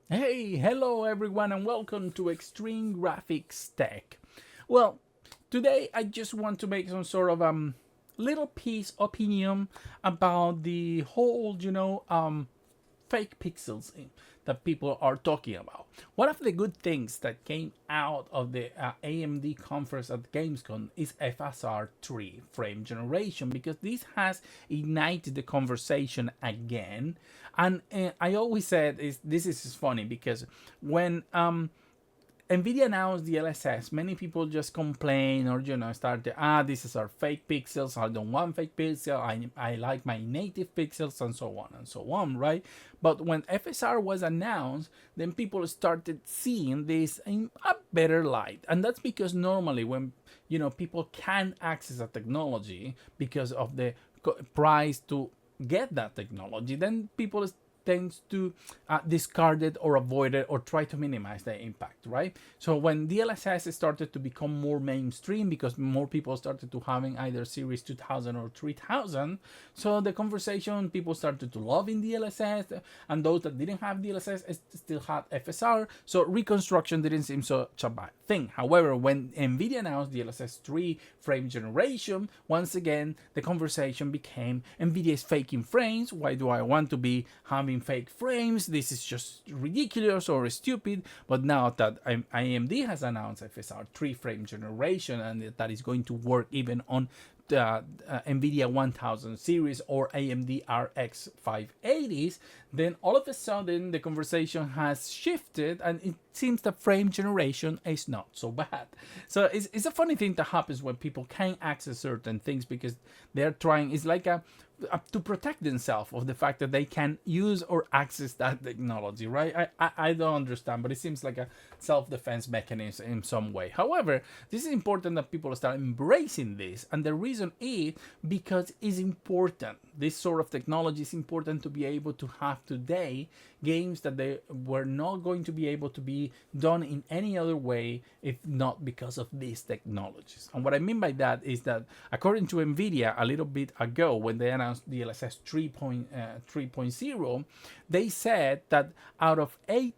Hey, hello everyone, and welcome to Extreme Graphics Tech. Well, today I just want to make some sort of little piece opinion about the whole, fake pixels that people are talking about. One of the good things that came out of the AMD conference at Gamescom is FSR3 frame generation, because this has ignited the conversation again. And I always said this is funny because when Nvidia announced DLSS, many people just complain or start to, this is our fake pixels. I don't want fake pixels. I like my native pixels and so on and so on, right? But when FSR was announced, then people started seeing this in a better light, and that's because normally when people can access a technology because of the price to get that technology, then people tends to discard it or avoid it or try to minimize the impact, right? So when DLSS started to become more mainstream because more people started to having either Series 2000 or 3000, so the conversation people started to love in DLSS, and those that didn't have DLSS still had FSR, so reconstruction didn't seem such a bad thing. However, when Nvidia announced DLSS3 frame generation, once again the conversation became Nvidia is faking frames. Why do I want to be having fake frames? This is just ridiculous or stupid. But now that AMD has announced FSR3 frame generation, and that is going to work even on the NVIDIA 1000 series or AMD RX 580s, then all of a sudden the conversation has shifted, and it seems that frame generation is not so bad. So it's a funny thing that happens when people can't access certain things because they're trying. It's like to protect themselves of the fact that they can use or access that technology, right? I don't understand, but it seems like a self-defense mechanism in some way. However, this is important that people start embracing this, and the reason is because it's important. This sort of technology is important to be able to have today games that they were not going to be able to be done in any other way if not because of these technologies. And what I mean by that is that according to Nvidia a little bit ago when they announced DLSS 3.0, they said that out of 8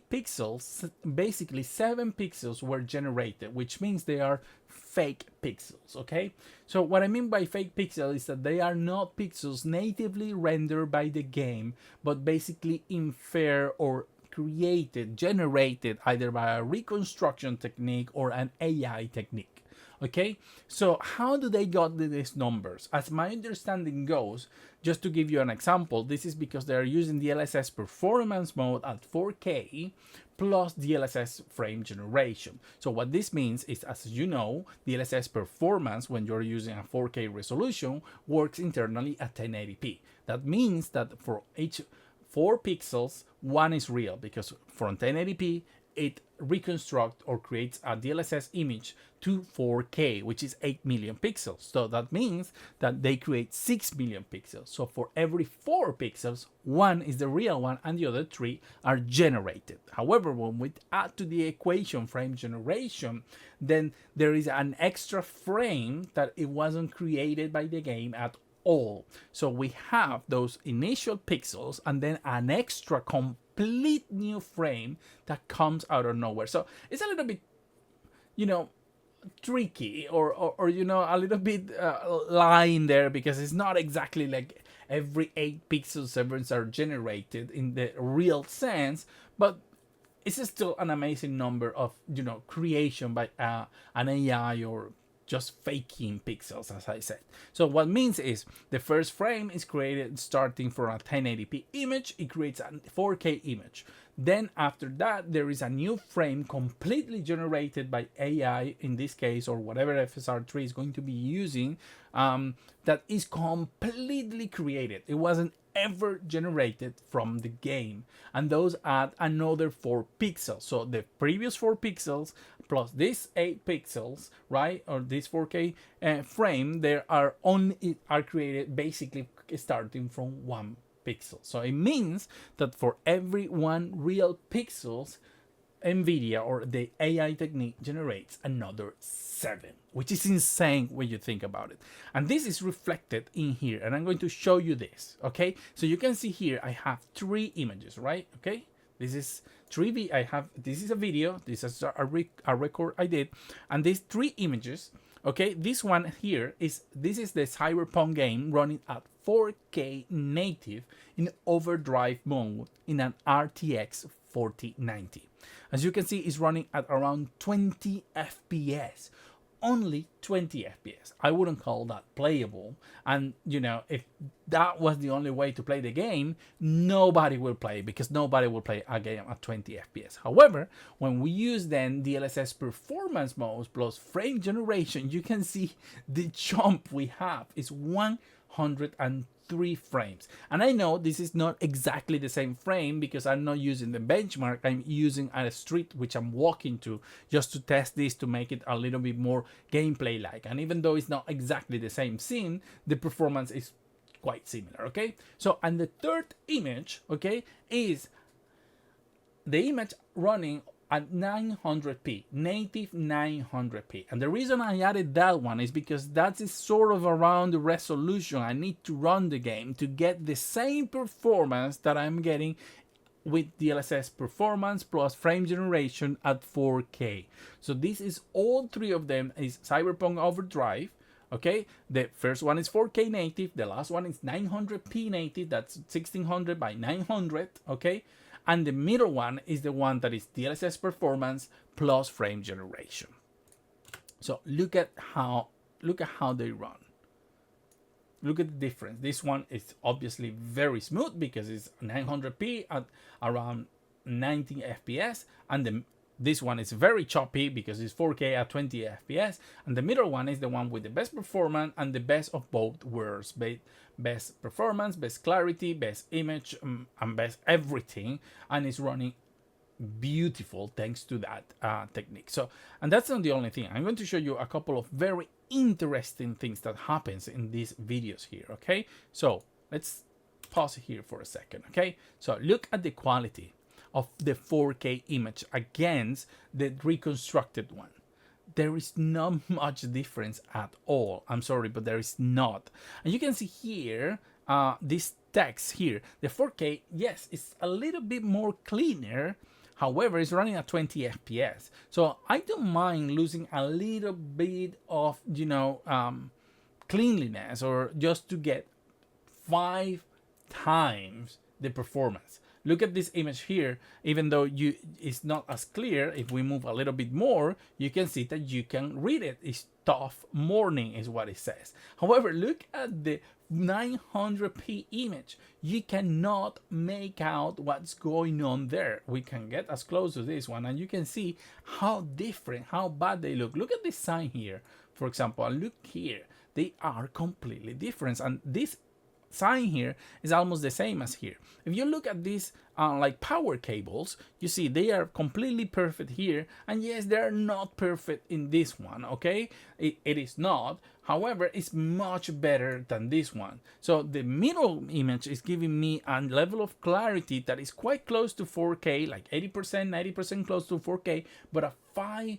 pixels, basically 7 pixels were generated, which means they are fake pixels. Okay, so what I mean by fake pixel is that they are not pixels natively rendered by the game, but basically inferred or generated either by a reconstruction technique or an AI technique. Okay, so how do they got these numbers? As my understanding goes, just to give you an example, this is because they are using DLSS performance mode at 4K plus DLSS frame generation. So what this means is, as you know, DLSS performance when you're using a 4K resolution works internally at 1080p. That means that for each 4 pixels, one is real because from 1080p it reconstructs or creates a DLSS image to 4K, which is 8 million pixels. So that means that they create 6 million pixels. So for every 4 pixels, one is the real one and the other 3 are generated. However, when we add to the equation frame generation, then there is an extra frame that it wasn't created by the game at all. So we have those initial pixels and then an extra complete new frame that comes out of nowhere. So it's a little bit, you know, tricky or a little bit lying there, because it's not exactly like every 8 pixels events are generated in the real sense, but it's still an amazing number of creation by an AI or just faking pixels, as I said. So what means is the first frame is created starting from a 1080p image. It creates a 4K image. Then after that, there is a new frame completely generated by AI in this case, or whatever FSR3 is going to be using, that is completely created. It wasn't ever generated from the game, and those add another 4 pixels. So the previous 4 pixels plus this 8 pixels, right, or this 4K frame, there are created basically starting from 1 pixel. So it means that for every 1 real pixels, NVIDIA or the AI technique generates another 7, which is insane when you think about it. And this is reflected in here, and I'm going to show you this, okay? So you can see here I have 3 images, right? Okay, this is 3 this is a video, this is a record I did, and these 3 images, okay? This one here is the Cyberpunk game running at 4K native in overdrive mode in an RTX 4090. As you can see, it's running at around 20 FPS. Only 20 FPS. I wouldn't call that playable. And, you know, if that was the only way to play the game, nobody will play, because nobody will play a game at 20 FPS. However, when we use then DLSS performance modes plus frame generation, you can see the jump we have is 103 frames. And I know this is not exactly the same frame because I'm not using the benchmark. I'm using a street which I'm walking to just to test this to make it a little bit more gameplay like. And even though it's not exactly the same scene, the performance is quite similar, okay? So, and the third image, okay, is the image running at 900p, native 900p. And the reason I added that one is because that is sort of around the resolution I need to run the game to get the same performance that I'm getting with DLSS performance plus frame generation at 4K. So this is all 3 of them is Cyberpunk Overdrive. Okay, the first one is 4K native, the last one is 900p native, that's 1600 by 900, okay? And the middle one is the one that is DLSS performance plus frame generation. So look at how they run. Look at the difference. This one is obviously very smooth because it's 900p at around 19 FPS, and this one is very choppy because it's 4K at 20 FPS, and the middle one is the one with the best performance and the best of both worlds. Best performance, best clarity, best image, and best everything, and it's running beautiful thanks to that technique. So, and that's not the only thing. I'm going to show you a couple of very interesting things that happens in these videos here, okay? So let's pause here for a second, okay? So look at the quality of the 4K image against the reconstructed one. There is not much difference at all. I'm sorry, but there is not. And you can see here, this text here, the 4K, yes, it's a little bit more cleaner. However, it's running at 20 FPS. So I don't mind losing a little bit of, you know, cleanliness, or just to get 5 times the performance. Look at this image here. Even though it's not as clear, if we move a little bit more, you can see that you can read it. It's tough morning is what it says. However, look at the 900p image. You cannot make out what's going on there. We can get as close to this one, and you can see how different, how bad they look. Look at this sign here, for example, and look here. They are completely different, and this sign here is almost the same as here. If you look at these like power cables, you see they are completely perfect here, and yes, they're not perfect in this one, okay? It is not. However, it's much better than this one. So the middle image is giving me a level of clarity that is quite close to 4K, like 80%, 90% close to 4K, but a 5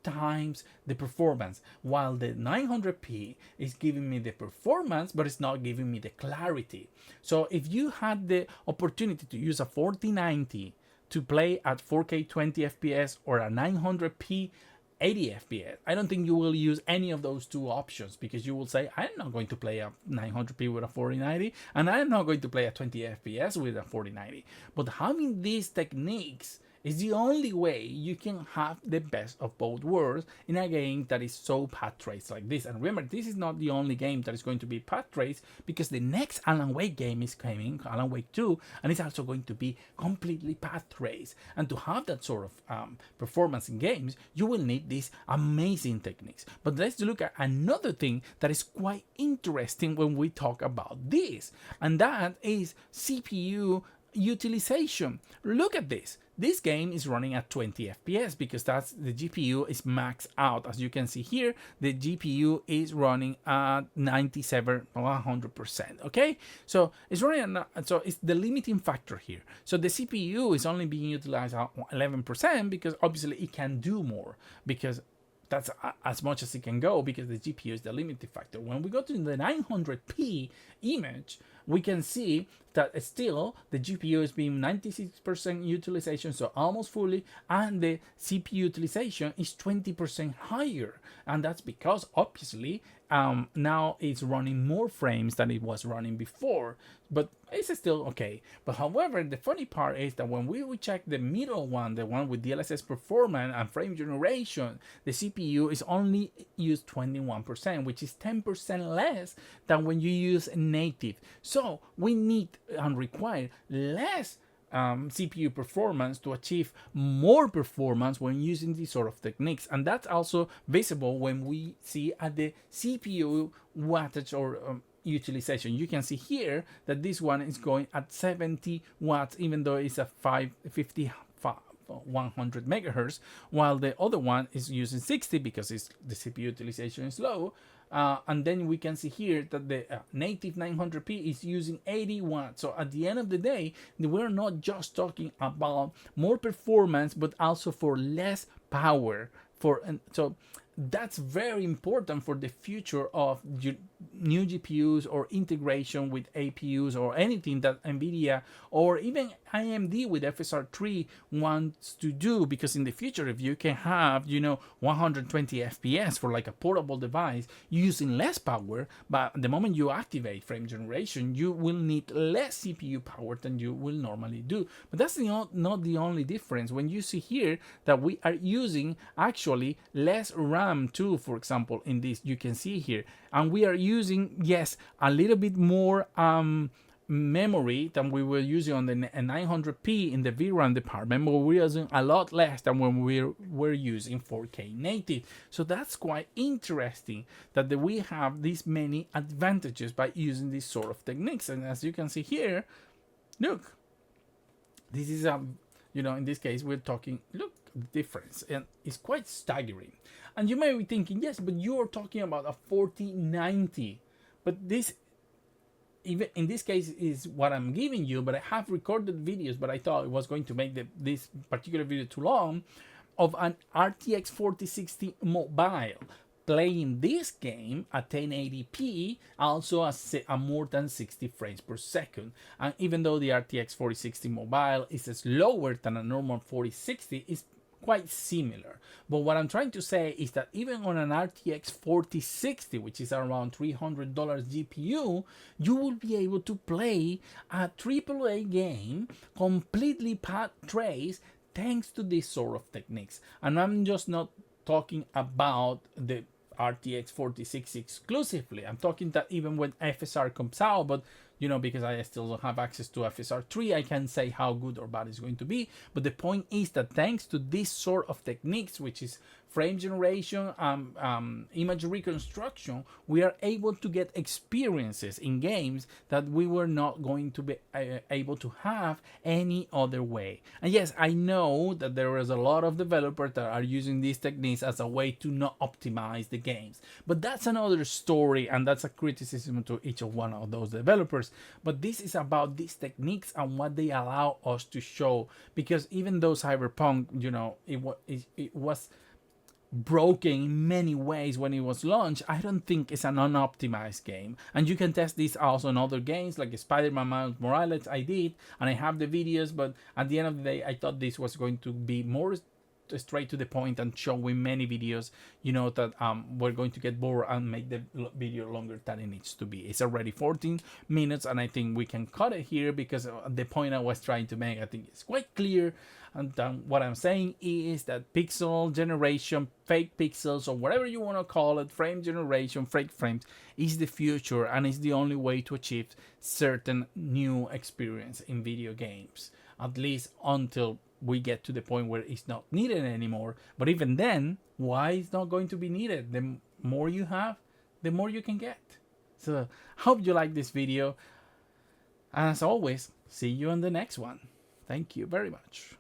times the performance, while the 900p is giving me the performance, but it's not giving me the clarity. So if you had the opportunity to use a 4090 to play at 4K 20 FPS or a 900p 80 FPS, I don't think you will use any of those 2 options, because you will say, I'm not going to play a 900p with a 4090, and I'm not going to play a 20 FPS with a 4090. But having these techniques is the only way you can have the best of both worlds in a game that is so path traced like this. And remember, this is not the only game that is going to be path traced, because the next Alan Wake game is coming, Alan Wake 2, and it's also going to be completely path traced. And to have that sort of performance in games, you will need these amazing techniques. But let's look at another thing that is quite interesting when we talk about this, and that is CPU utilization. Look at this. This game is running at 20 FPS because that's the GPU is maxed out. As you can see here, the GPU is running at 97 100%. Okay, so it's running so it's the limiting factor here. So the CPU is only being utilized at 11% because obviously it can do more, because that's as much as it can go, because the GPU is the limiting factor. When we go to the 900p image, we can see that still the GPU is being 96% utilization, so almost fully, and the CPU utilization is 20% higher. And that's because obviously now it's running more frames than it was running before, but it's still okay. But however, the funny part is that when we check the middle one, the one with DLSS performance and frame generation, the CPU is only used 21%, which is 10% less than when you use native. So we need and require less CPU performance to achieve more performance when using these sort of techniques. And that's also visible when we see at the CPU wattage or utilization. You can see here that this one is going at 70 watts, even though it's a 100 megahertz, while the other one is using 60 because the CPU utilization is low. And then we can see here that the native 900p is using 80 watts. So at the end of the day, we're not just talking about more performance, but also for less power. So that's very important for the future of new GPUs or integration with APUs or anything that NVIDIA or even AMD with FSR3 wants to do, because in the future, if you can have 120 FPS for like a portable device using less power, but the moment you activate frame generation, you will need less CPU power than you will normally do. But that's not the only difference. When you see here that we are using actually less RAM too, for example, in this, you can see here, and we are using, yes, a little bit more memory than we were using on the 900p in the VRAM department, but we're using a lot less than when we were using 4K native. So that's quite interesting that we have these many advantages by using these sort of techniques. And as you can see here, look, this is in this case we're talking, look, the difference, and it's quite staggering. And you may be thinking, yes, but you're talking about a 4090, but this, even in this case, is what I'm giving you. But I have recorded videos, but I thought it was going to make this particular video too long, of an RTX 4060 mobile playing this game at 1080p, also a more than 60 frames per second. And even though the RTX 4060 mobile is slower than a normal 4060, it's quite similar. But what I'm trying to say is that even on an RTX 4060, which is around $300 GPU, you will be able to play a AAA game completely path trace thanks to this sort of techniques. And I'm just not talking about the RTX 4060 exclusively. I'm talking that even when FSR comes out, but because I still don't have access to FSR3, I can't say how good or bad it's going to be. But the point is that thanks to this sort of techniques, which is frame generation, image reconstruction, we are able to get experiences in games that we were not going to be able to have any other way. And yes, I know that there is a lot of developers that are using these techniques as a way to not optimize the games, but that's another story, and that's a criticism to each of one of those developers. But this is about these techniques and what they allow us to show, because even though Cyberpunk, it was broken in many ways when it was launched, I don't think it's an unoptimized game. And you can test this also in other games like Spider-Man Miles Morales. I did, and I have the videos, but at the end of the day, I thought this was going to be more straight to the point and showing many videos, that we're going to get bored and make the video longer than it needs to be. It's already 14 minutes, and I think we can cut it here because the point I was trying to make, I think, is quite clear. And what I'm saying is that pixel generation, fake pixels, or whatever you want to call it, frame generation, fake frames, is the future, and is the only way to achieve certain new experience in video games, at least until we get to the point where it's not needed anymore. But even then, why it's not going to be needed? The more you have, the more you can get. So hope you like this video. As always, See you on the next one. Thank you very much.